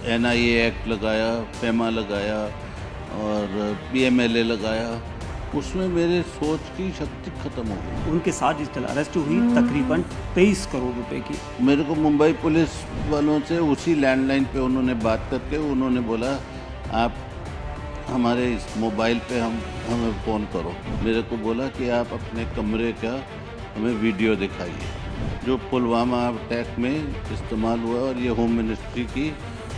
NIA act लगाया, FEMA लगाया और PMLA लगाया, उसमें मेरे सोच की शक्ति खत्म हो गई। उनके साथ डिजिटल अरेस्ट हुई तकरीबन 23 करोड़ रुपए की। मेरे को मुंबई पुलिस वालों से उसी लैंडलाइन पे उन्होंने बात करके उन्होंने बोला आप हमारे इस मोबाइल पे हमें फ़ोन करो। मेरे को बोला कि आप अपने कमरे का हमें वीडियो दिखाइए जो पुलवामा अटैक में इस्तेमाल हुआ, और ये होम मिनिस्ट्री की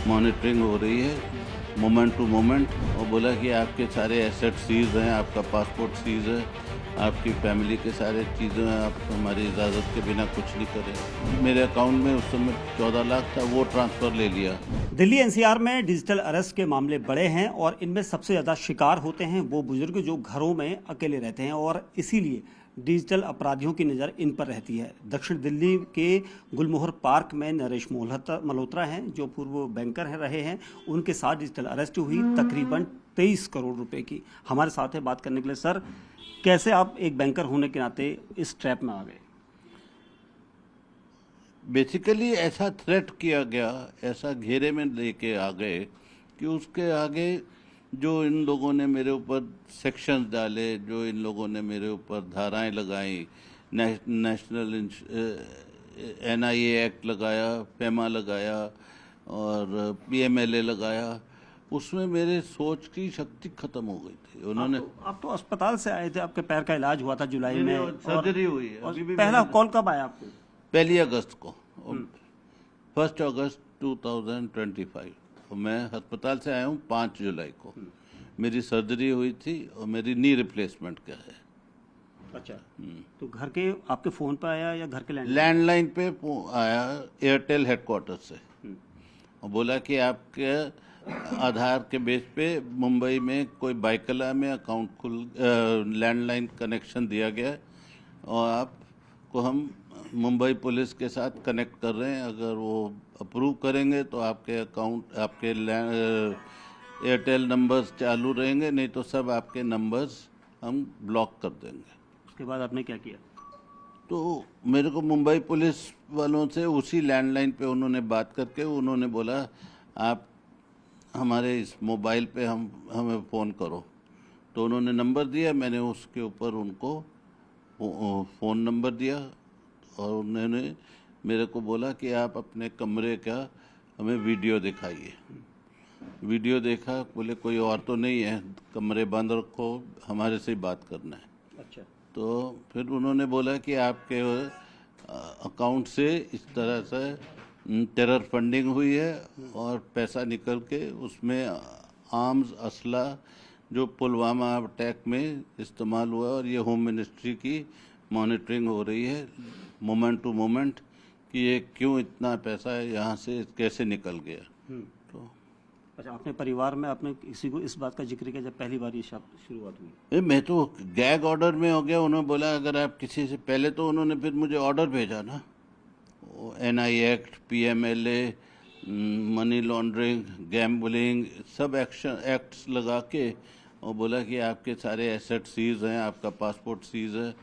मॉनिटरिंग हो रही है मोमेंट टू मोमेंट। और बोला कि आपके सारे एसेट सीज हैं, आपका पासपोर्ट सीज है, आपकी फैमिली के सारे चीज़ें हैं, आप हमारी इजाज़त के बिना कुछ नहीं करें। मेरे अकाउंट में उस समय 14 लाख था, वो ट्रांसफ़र ले लिया। दिल्ली NCR में डिजिटल अरेस्ट के मामले बड़े हैं और इनमें सबसे ज़्यादा शिकार होते हैं वो बुजुर्ग जो घरों में अकेले रहते हैं, और इसीलिए डिजिटल अपराधियों की नज़र इन पर रहती है। दक्षिण दिल्ली के गुलमोहर पार्क में नरेश मल्होत्रा हैं जो पूर्व बैंकर रहे हैं, उनके साथ डिजिटल अरेस्ट हुई तकरीबन 23 करोड़ रुपए की। हमारे साथ है बात करने के लिए। सर, कैसे आप एक बैंकर होने के नाते इस ट्रैप में आ गए? बेसिकली ऐसा थ्रेट किया गया, ऐसा घेरे में लेके आ गए कि उसके आगे जो इन लोगों ने मेरे ऊपर सेक्शंस डाले, जो इन लोगों ने मेरे ऊपर धाराएं लगाई, नेशनल NIA एक्ट लगाया, FEMA लगाया और PMLA लगाया, उसमें मेरे सोच की शक्ति खत्म हो गई थी। उन्होंने आप तो अस्पताल से आए थे, आपके पैर का इलाज हुआ था जुलाई में, सर्जरी हुई है। और अभी भी पहला कॉल कब आया आपको? 1 अगस्त को, 1 अगस्त 2025। और मैं अस्पताल से आया हूँ 5 जुलाई को। मेरी सर्जरी हुई थी और मेरी नी रिप्लेसमेंट का है। अच्छा, तो घर के आपके फ़ोन पे आया या घर के लैंडलाइन पे आया एयरटेल हेडक्वार्टर से, और बोला कि आपके आधार के बेस पे मुंबई में कोई बाइकला में अकाउंट लैंडलाइन कनेक्शन दिया गया है और आपको हम मुंबई पुलिस के साथ कनेक्ट कर रहे हैं। अगर वो अप्रूव करेंगे तो आपके अकाउंट, आपके एयरटेल नंबर्स चालू रहेंगे, नहीं तो सब आपके नंबर्स हम ब्लॉक कर देंगे। उसके बाद आपने क्या किया? तो मेरे को मुंबई पुलिस वालों से उसी लैंडलाइन पे उन्होंने बात करके उन्होंने बोला आप हमारे इस मोबाइल पे हमें फ़ोन करो। तो उन्होंने नंबर दिया, मैंने उसके ऊपर उनको फ़ोन नंबर दिया और उन्होंने मेरे को बोला कि आप अपने कमरे का हमें वीडियो दिखाइए। वीडियो देखा, बोले कोई और तो नहीं है, कमरे बंद रखो, हमारे से ही बात करना है। अच्छा, तो फिर उन्होंने बोला कि आपके अकाउंट से इस तरह से टेरर फंडिंग हुई है और पैसा निकल के उसमें आर्म्स, असला जो पुलवामा अटैक में इस्तेमाल हुआ, और ये होम मिनिस्ट्री की मॉनिटरिंग हो रही है मोमेंट टू मोमेंट कि ये क्यों इतना पैसा यहाँ से कैसे निकल गया। तो अच्छा, अपने परिवार में आपने किसी को इस बात का जिक्र किया जब पहली बार ये शुरुआत हुई? मैं तो गैग ऑर्डर में हो गया। उन्होंने बोला अगर आप किसी से पहले, तो उन्होंने फिर मुझे ऑर्डर भेजा ना, NIA act, PMLA, money laundering, gambling, सब एक्ट्स लगा के, और बोला कि आपके सारे एसेट सीज हैं, आपका पासपोर्ट सीज है,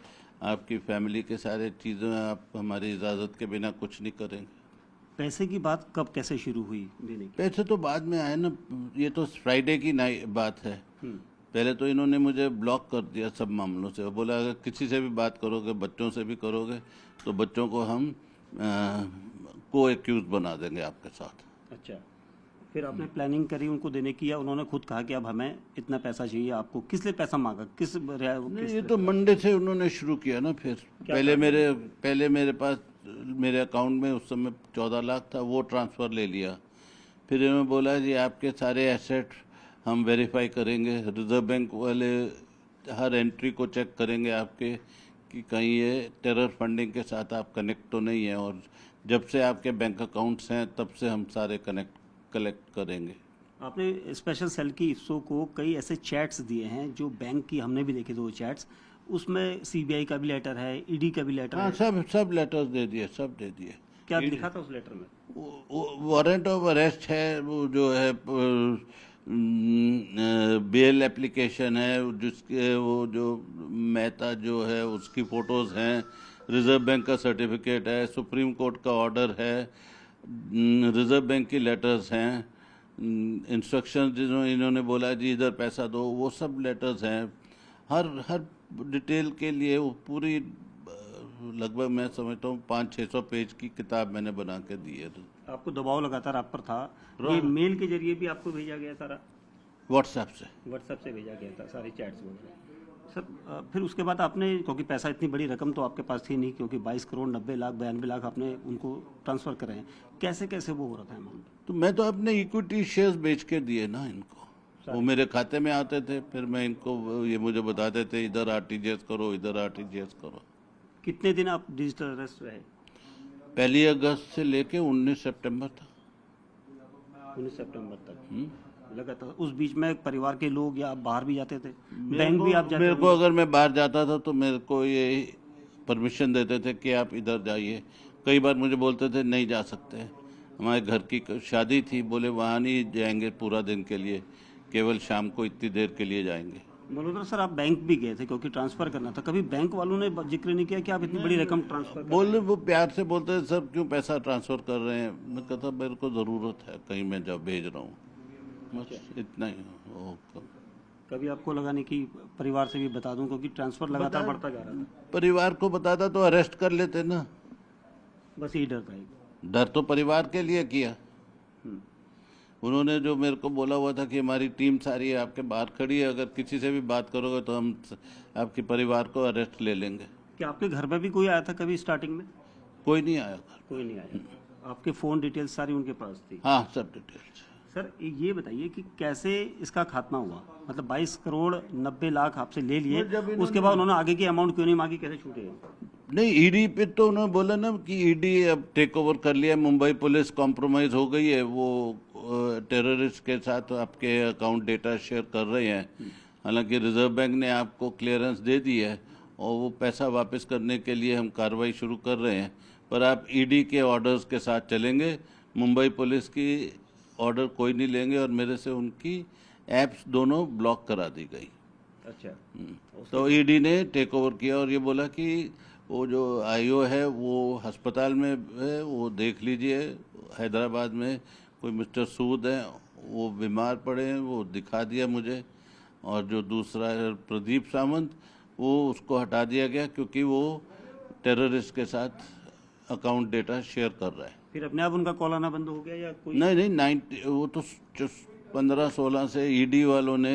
आपकी फैमिली के सारे चीज़ें हैं, आप हमारी इजाज़त के बिना कुछ नहीं करेंगे। पैसे की बात कब कैसे शुरू हुई देने की? पैसे तो बाद में आए ना, ये तो फ्राइडे की बात है। पहले तो इन्होंने मुझे ब्लॉक कर दिया सब मामलों से, और बोला अगर किसी से भी बात करोगे, बच्चों से भी करोगे, तो बच्चों को हम को एक्यूज बना देंगे आपके साथ। अच्छा, फिर आपने प्लानिंग करी उनको देने की, या उन्होंने खुद कहा कि अब हमें इतना पैसा चाहिए? आपको किस लिए पैसा मांगा? ये तो मंडे से उन्होंने शुरू किया ना। फिर पहले मेरे पास, मेरे अकाउंट में उस समय 14 लाख था, वो ट्रांसफ़र ले लिया। फिर इन्होंने बोला जी आपके सारे एसेट हम वेरीफाई करेंगे, रिजर्व बैंक वाले हर एंट्री को चेक करेंगे आपके कि कहीं ये टेरर फंडिंग के साथ आप कनेक्ट तो नहीं है, और जब से आपके बैंक अकाउंट्स हैं तब से हम सारे कलेक्ट करेंगे। आपने स्पेशल सेल की इफ्सो को कई ऐसे चैट्स दिए हैं जो बैंक की, हमने भी देखे थे वो चैट्स, उसमें CBI का भी लेटर है, ED का भी लेटर है। सब लेटर्स दे दिए, सब दे दिए। क्या लिखा था उस लेटर में? वारंट ऑफ अरेस्ट है, वो जो है बेल एप्लीकेशन है, जिसके वो जो मेहता जो है उसकी फ़ोटोज़ हैं, रिज़र्व बैंक का सर्टिफिकेट है, सुप्रीम कोर्ट का ऑर्डर है, रिज़र्व बैंक की लेटर्स हैं, इंस्ट्रक्शन जो इन्होंने बोला जी इधर पैसा दो, वो सब लेटर्स हैं। हर डिटेल के लिए वो पूरी लगभग मैं समझता हूँ 500-600 पेज की किताब मैंने बना के दी है। आपको दबाव लगातार आप पर था, ये मेल के जरिए भी आपको भेजा गया सारा? व्हाट्सएप से भेजा गया था सारी चैट्स वगैरह। सर फिर उसके बाद आपने, क्योंकि पैसा इतनी बड़ी रकम तो आपके पास थी नहीं, क्योंकि 22 करोड़ 90 लाख 92 लाख आपने उनको ट्रांसफ़र करे हैं, कैसे कैसे वो हो रहा था अमाउंट? तो मैं तो अपने इक्विटी शेयर्स बेच के दिए ना इनको, वो मेरे खाते में आते थे, फिर मैं इनको ये मुझे बताते थे इधर आरटीजीएस करो, इधर आरटीजीएस करो। कितने दिन आप डिजिटल अरेस्ट रहे? 1 अगस्त से लेके 19 सितंबर तक। 19 सितंबर तक लगातार। उस बीच में परिवार के लोग या आप बाहर भी जाते थे, बैंक भी आप जाते? मेरे को अगर मैं बाहर जाता था तो मेरे को ये परमिशन देते थे कि आप इधर जाइए। कई बार मुझे बोलते थे नहीं जा सकते, हमारे घर की शादी थी, बोले वहाँ नहीं जाएंगे पूरा दिन के लिए, केवल शाम को इतनी देर के लिए जाएंगे। मल्होत्रा सर, आप बैंक भी गए थे क्योंकि ट्रांसफर करना था, कभी बैंक वालों ने जिक्र नहीं किया कि आप इतनी बड़ी रकम ट्रांसफर? बोले वो प्यार से बोलते थे सर क्यों पैसा ट्रांसफर कर रहे हैं। मैं कहता मेरे को ज़रूरत है, कहीं मैं जब भेज रहा हूँ, बस इतना ही। कभी आपको लगा नहीं कि परिवार से भी बता दूं, क्योंकि ट्रांसफर लगातार बढ़ता जा रहा था? परिवार को बताता तो अरेस्ट कर लेते ना, बस यही डर था एक। डर तो परिवार के लिए किया। उन्होंने जो मेरे को बोला हुआ था कि हमारी टीम सारी है आपके बाहर खड़ी है, अगर किसी से भी बात करोगे तो हम आपके परिवार को अरेस्ट ले लेंगे। क्या आपके घर में भी कोई आया था कभी स्टार्टिंग में? कोई नहीं आया घर। कोई नहीं आया। आपके फ़ोन डिटेल्स सारी उनके पास थी? हाँ, सब डिटेल्स। सर ये बताइए कि कैसे इसका खात्मा हुआ, मतलब 22 करोड़ 90 लाख आपसे ले लिए, उसके बाद उन्होंने आगे की अमाउंट क्यों नहीं मांगी, कैसे छूटे? नहीं, ईडी पे तो उन्होंने बोला ना कि ईडी अब टेक ओवर कर लिया, मुंबई पुलिस कॉम्प्रोमाइज हो गई है, वो टेररिस्ट के साथ आपके अकाउंट डेटा शेयर कर रहे हैं। हालांकि रिजर्व बैंक ने आपको क्लियरेंस दे दी है और वो पैसा वापस करने के लिए हम कार्रवाई शुरू कर रहे हैं, पर आप ईडी के ऑर्डर्स के साथ चलेंगे, मुंबई पुलिस की ऑर्डर कोई नहीं लेंगे, और मेरे से उनकी ऐप्स दोनों ब्लॉक करा दी गई। अच्छा। तो ईडी ने टेक ओवर किया और ये बोला कि वो जो आईओ है वो अस्पताल में है, वो देख लीजिए। हैदराबाद में कोई मिस्टर सूद है, वो बीमार पड़े हैं, वो दिखा दिया मुझे। और जो दूसरा है प्रदीप सावंत, वो उसको हटा दिया गया क्योंकि वो टेररिस्ट के साथ अकाउंट डेटा शेयर कर रहा है। फिर अपने आप उनका कॉल आना बंद हो गया या कोई? नहीं, वो तो 15-16 से ईडी वालों ने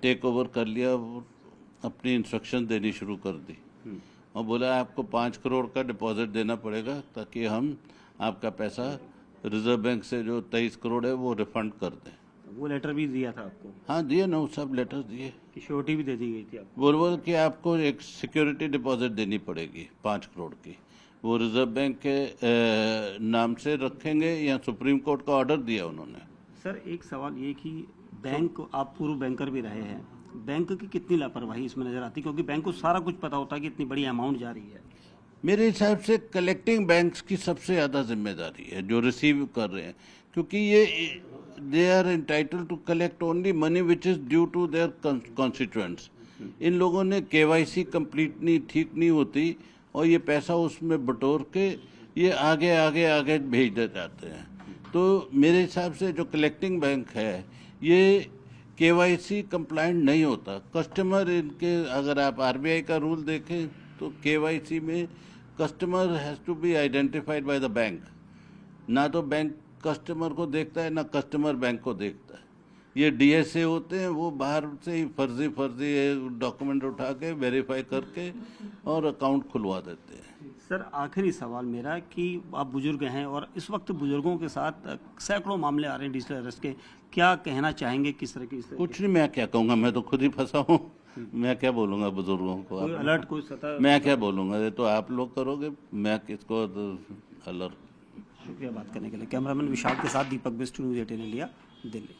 टेक ओवर कर लिया, अपनी इंस्ट्रक्शन देनी शुरू कर दी और बोला आपको 5 करोड़ का डिपॉजिट देना पड़ेगा ताकि हम आपका पैसा रिजर्व बैंक से जो 23 करोड़ है वो रिफंड कर दें। वो लेटर भी दिया था आपको? हाँ दिए ना, वो सब लेटर दिए। कि श्योरिटी भी दे दी गई थी आपको? बोल कि आपको एक सिक्योरिटी डिपॉजिट देनी पड़ेगी 5 करोड़ की, वो रिजर्व बैंक के नाम से रखेंगे या सुप्रीम कोर्ट का ऑर्डर दिया उन्होंने। सर एक सवाल ये कि बैंक, आप पूर्व बैंकर भी रहे हैं, बैंक की कितनी लापरवाही इसमें नजर आती, क्योंकि बैंक को सारा कुछ पता होता है कि इतनी बड़ी अमाउंट जा रही है? मेरे हिसाब से कलेक्टिंग बैंक्स की सबसे ज़्यादा जिम्मेदारी है जो रिसीव कर रहे हैं, क्योंकि ये they are entitled to collect only money which is due to their constituents. इन लोगों ने केवाईसी कंप्लीट नहीं, ठीक नहीं होती, और ये पैसा उसमें बटोर के ये आगे भेज दे जाते हैं। तो मेरे हिसाब से जो कलेक्टिंग बैंक है ये केवाईसी कंप्लाइंट नहीं होता। कस्टमर इनके, अगर आप आरबीआई का रूल देखें तो केवाईसी में customer has to be identified by the bank. ना तो बैंक कस्टमर को देखता है, ना कस्टमर बैंक को देखता है। ये डीएसए होते हैं, वो बाहर से ही फर्जी डॉक्यूमेंट उठा के वेरीफाई करके और अकाउंट खुलवा देते हैं। सर आखिरी सवाल मेरा कि आप बुजुर्ग हैं और इस वक्त बुजुर्गों के साथ सैकड़ों मामले आ रहे हैं डिजिटल अरेस्ट के, क्या कहना चाहेंगे, किस तरह की? कुछ नहीं, मैं क्या कहूँगा, मैं तो खुद ही फंसा हूँ। मैं क्या बोलूँगा बुजुर्गों को? कोई अलर्ट, कोई सतर्क? मैं क्या बोलूँगा, ये तो आप लोग करोगे, मैं किसको अलर्ट। शुक्रिया बात करने के लिए। कैमरामैन विशाल के साथ दीपक बिस्ट, न्यूज़ 18 इंडिया, दिल्ली।